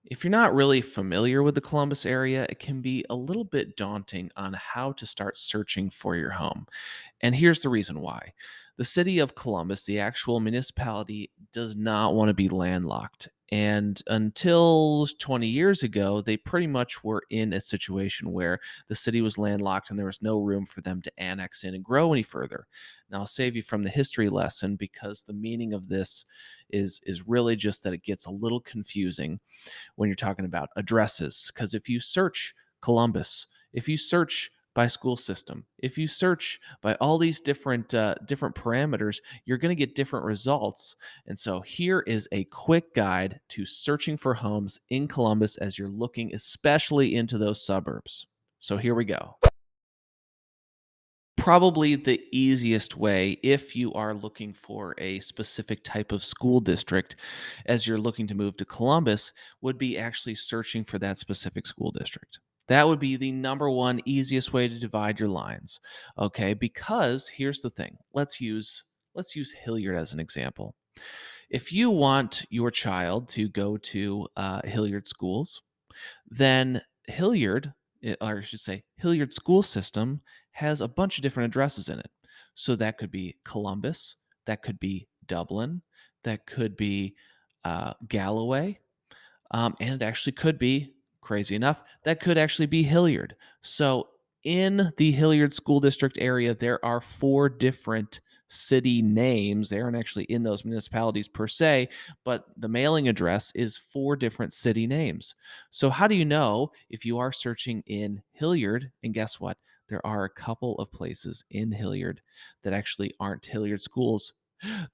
If you're not really familiar with the Columbus area, it can be a little bit daunting on how to start searching for your home. And here's the reason why. The city of Columbus, the actual municipality, does not want to be landlocked. And until 20 years ago, they pretty much were in a situation where the city was landlocked and there was no room for them to annex in and grow any further. Now, I'll save you from the history lesson because the meaning of this is really just that it gets a little confusing when you're talking about addresses. Because if you search Columbus, if you search by school system, if you search by all these different parameters, you're going to get different results. And so here is a quick guide to searching for homes in Columbus as you're looking, especially into those suburbs. So here we go. Probably the easiest way, if you are looking for a specific type of school district as you're looking to move to Columbus, would be actually searching for that specific school district. That would be the number one easiest way to divide your lines. Okay, because here's the thing. Let's use Hilliard as an example. If you want your child to go to Hilliard schools, then or I should say, Hilliard school system has a bunch of different addresses in it. So that could be Columbus, that could be Dublin, that could be Galloway, and it actually could be, crazy enough, that could actually be Hilliard. So in the Hilliard School District area, there are four different city names. They aren't actually in those municipalities per se, but the mailing address is four different city names. So how do you know if you are searching in Hilliard? And guess what? There are a couple of places in Hilliard that actually aren't Hilliard schools.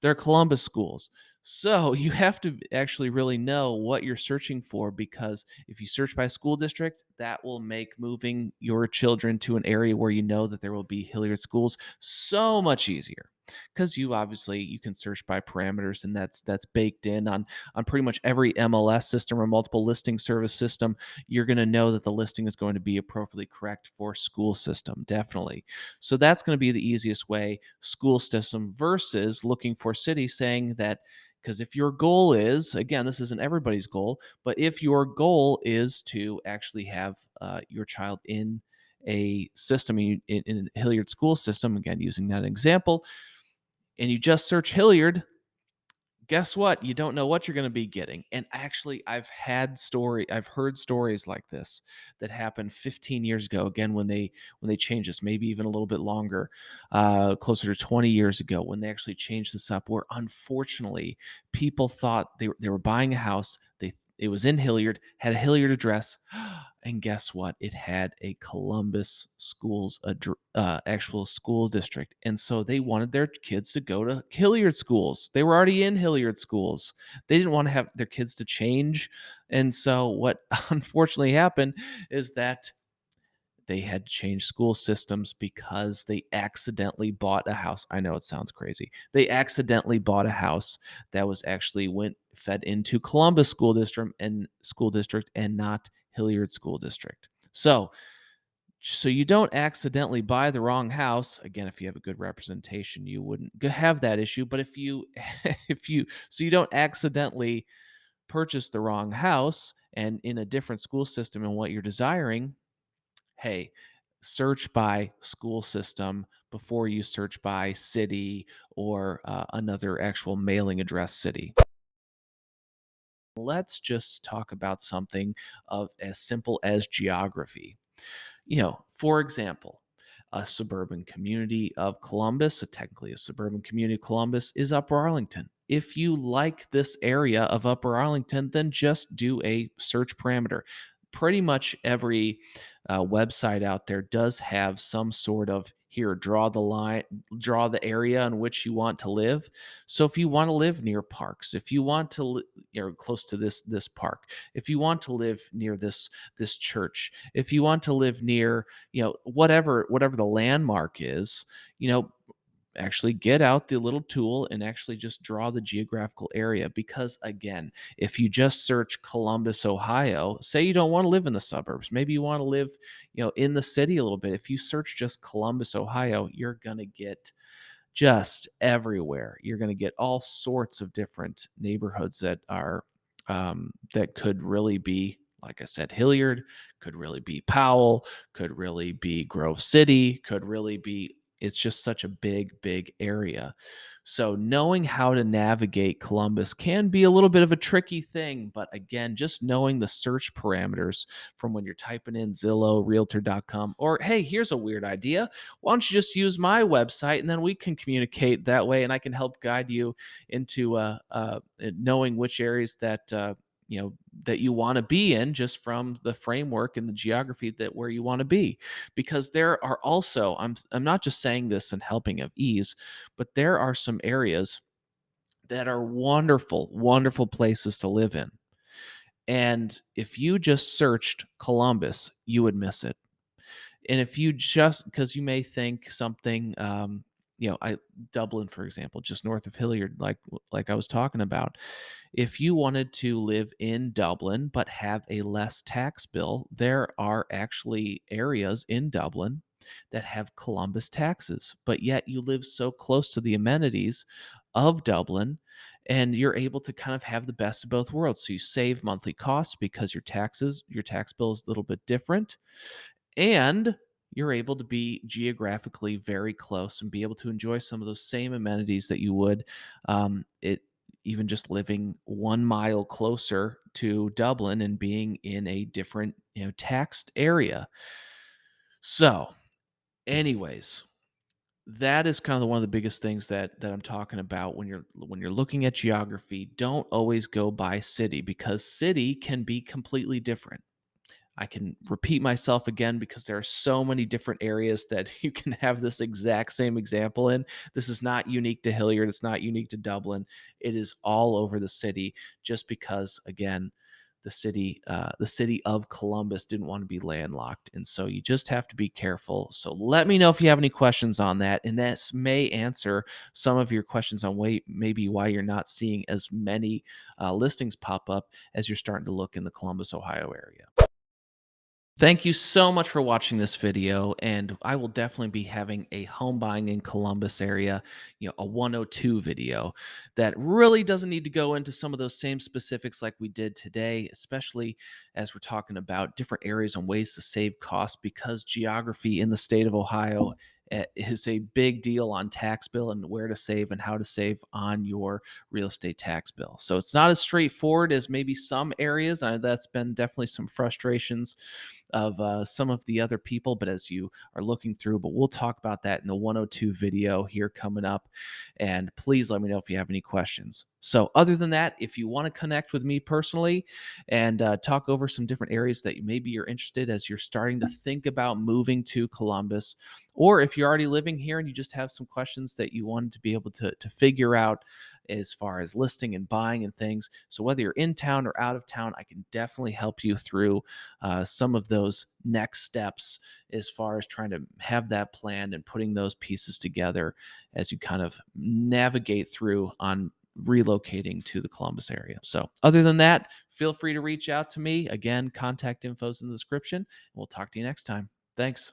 They're Columbus schools. So you have to actually really know what you're searching for because if you search by school district, that will make moving your children to an area where you know that there will be Hilliard schools so much easier. Because you can search by parameters and that's baked in on pretty much every MLS system or multiple listing service system. You're going to know that the listing is going to be appropriately correct for school system, definitely. So that's going to be the easiest way, school system versus looking for city, saying that because if your goal is, again, this isn't everybody's goal, but if your goal is to actually have your child in a system, in a Hilliard school system, again, using that example, and you just search Hilliard, guess what? You don't know what you're going to be getting. And actually, I've heard stories like this that happened 15 years ago. Again, when they changed this, maybe even a little bit longer, closer to 20 years ago, when they actually changed this up. Where unfortunately, people thought they were buying a house. It was in Hilliard, had a Hilliard address, and guess what? It had a Columbus actual school district, and so they wanted their kids to go to Hilliard schools. They were already in Hilliard schools. They didn't want to have their kids to change, and so what unfortunately happened is that they had changed school systems because they accidentally bought a house. I know it sounds crazy. They accidentally bought a house that was actually went fed into Columbus school district and not Hilliard school district. So you don't accidentally buy the wrong house. Again, if you have a good representation, you wouldn't have that issue. But if you you don't accidentally purchase the wrong house and in a different school system and what you're desiring, hey, search by school system before you search by city or another actual mailing address city. Let's just talk about something of as simple as geography. For example, a suburban community of Columbus, technically a suburban community of Columbus, is Upper Arlington. If you like this area of Upper Arlington, then just do a search parameter. Pretty much every website out there does have some sort of here, draw the line, draw the area in which you want to live. So if you want to live near parks, if you want to close to this park, if you want to live near this church, if you want to live near, whatever the landmark is, you know, actually get out the little tool and actually just draw the geographical area. Because again, if you just search Columbus, Ohio, say you don't want to live in the suburbs, maybe you want to live, in the city a little bit. If you search just Columbus, Ohio, you're going to get just everywhere. You're going to get all sorts of different neighborhoods that are that could really be, like I said, Hilliard, could really be Powell, could really be Grove City, could really be, it's just such a big, big area. So knowing how to navigate Columbus can be a little bit of a tricky thing. But again, just knowing the search parameters from when you're typing in Zillow, Realtor.com, or hey, here's a weird idea. Why don't you just use my website and then we can communicate that way and I can help guide you into knowing which areas that you know that you want to be in just from the framework and the geography that where you want to be, because there are also, I'm not just saying this and helping of ease, but there are some areas that are wonderful, wonderful places to live in. And if you just searched Columbus, you would miss it. And if you just, because you may think something, I Dublin, for example, just north of Hilliard, like I was talking about. If you wanted to live in Dublin but have a less tax bill, there are actually areas in Dublin that have Columbus taxes, but yet you live so close to the amenities of Dublin and you're able to kind of have the best of both worlds. So you save monthly costs because your tax bill is a little bit different, and you're able to be geographically very close and be able to enjoy some of those same amenities that you would, it even just living 1 mile closer to Dublin and being in a different, taxed area. So anyways, that is kind of one of the biggest things that I'm talking about when you're looking at geography. Don't always go by city, because city can be completely different. I can repeat myself again because there are so many different areas that you can have this exact same example in. This is not unique to Hilliard. It's not unique to Dublin. It is all over the city, just because, again, the city of Columbus didn't want to be landlocked. And so you just have to be careful. So let me know if you have any questions on that. And this may answer some of your questions on maybe why you're not seeing as many listings pop up as you're starting to look in the Columbus, Ohio area. Thank you so much for watching this video, and I will definitely be having a home buying in Columbus area, a 102 video that really doesn't need to go into some of those same specifics like we did today, especially as we're talking about different areas and ways to save costs, because geography in the state of Ohio is a big deal on tax bill and where to save and how to save on your real estate tax bill. So it's not as straightforward as maybe some areas. That's been definitely some frustrations of some of the other people, but as you are looking through, but we'll talk about that in the 102 video here coming up. And please let me know if you have any questions. So other than that, if you want to connect with me personally and talk over some different areas that maybe you're interested as you're starting to think about moving to Columbus, or if you're already living here and you just have some questions that you wanted to be able to figure out as far as listing and buying and things. So whether you're in town or out of town, I can definitely help you through some of those next steps as far as trying to have that plan and putting those pieces together as you kind of navigate through on relocating to the Columbus area. So other than that, feel free to reach out to me. Again, contact info's in the description. And we'll talk to you next time. Thanks.